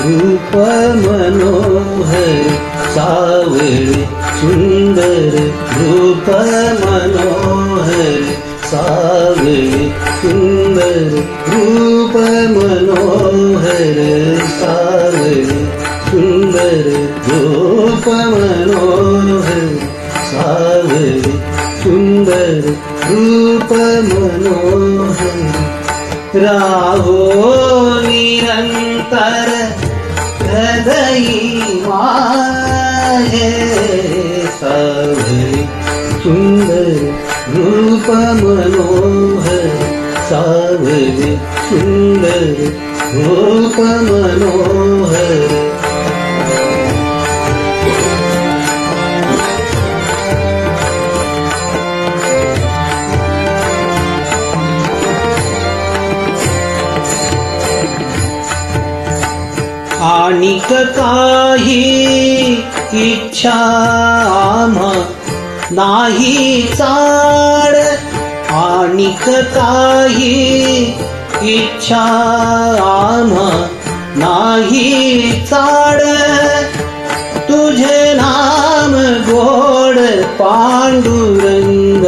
रूप मनोहर सावळे सुंदर रूप मनोहर सावळे सुंदर रूप मनोहर सावळे सुंदर रूप मनोहर सावळे सुंदर रूप मनोहर राहो निरंतर हृदयी माझे सावळे सुंदर रूप मनोहर सावळे सुंदर रूप मनोहर आणिक काही इच्छा आम्हा नाही चाड आणिक काही इच्छा आम्हा नाही चाड तुझे नाम गोड पांडुरंग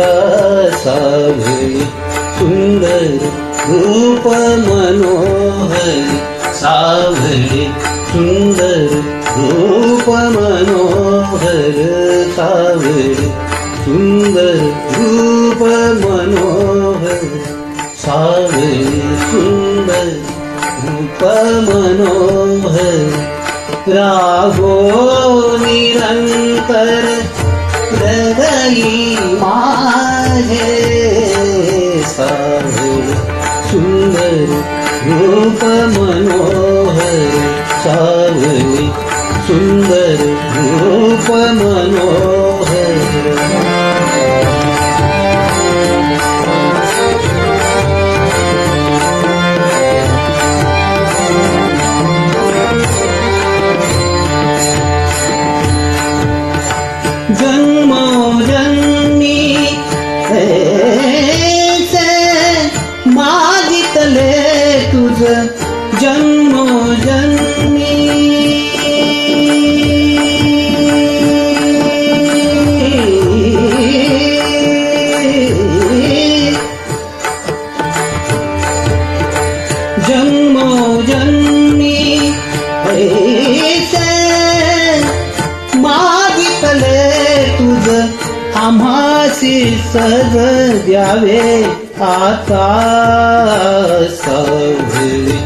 सावळे सुंदर रूप मनोहर सावळे सुंदर रूप मनोहर सावळे सुंदर रूप मनोहर सावळे सुंदर रूप मनोहर राहो निरंतर हृदयी माझे सावळे सुंदर रूप मनोहर सावळे सुंदर रूप मनोहर जन्मोजन्मी ऐसे मागितले तुझ जन्मोजन्मी जन्मोजन्मी ऐसे मागितले तुझ आम्हासी सज द्यावे आता सावळे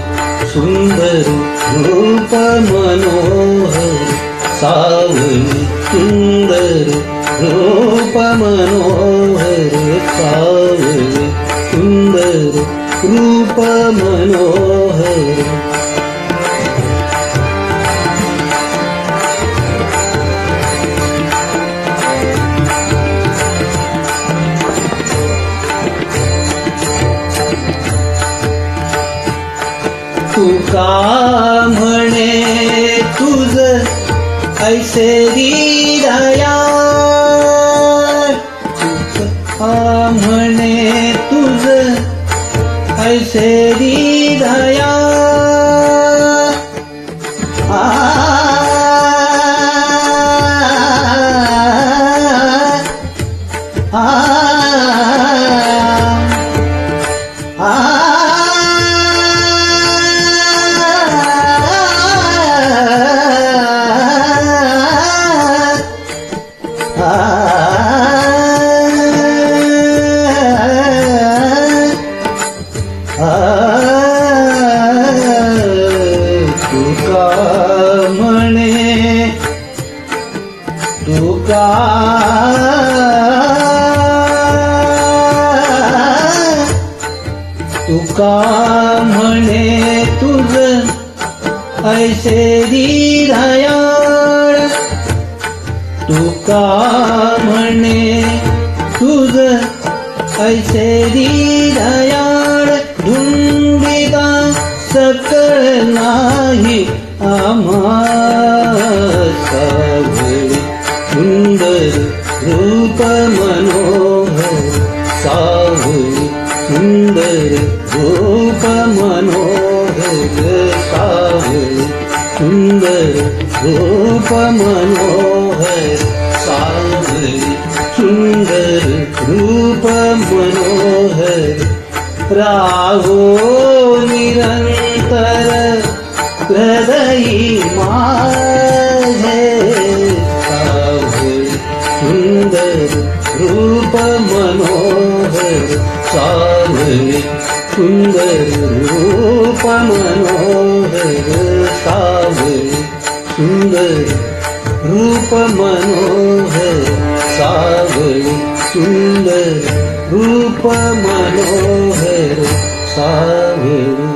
सुंदर रूप मनोहर सावळे सुंदर रूप मनोहर सावळे सुंदर रूप मनोहर तुका म्हणे तुझ ऐसे हृदया तुका म्हणे तुझ ऐसे हृदया तुका म्हणे तुका तुका म्हणे तुझ ऐसे हृदयाळ तुका म्हणे तुझ ऐसे हृदयाळ धुंदिता सकळ नाही आम्हा सावळे सुंदर रूप मनोहर सावळे सुंदर रूप मनोहर सावळे मनोहर सावरी सुंदर रूप मनोहर राहो निरंतर हृदयी माझे सावरी सुंदर रूप मनोहर सावरी सुंदर रूप मनोहर सावरी सुंदर रूप मनोहर सावरी सुंदर रूप मनोहर सावरी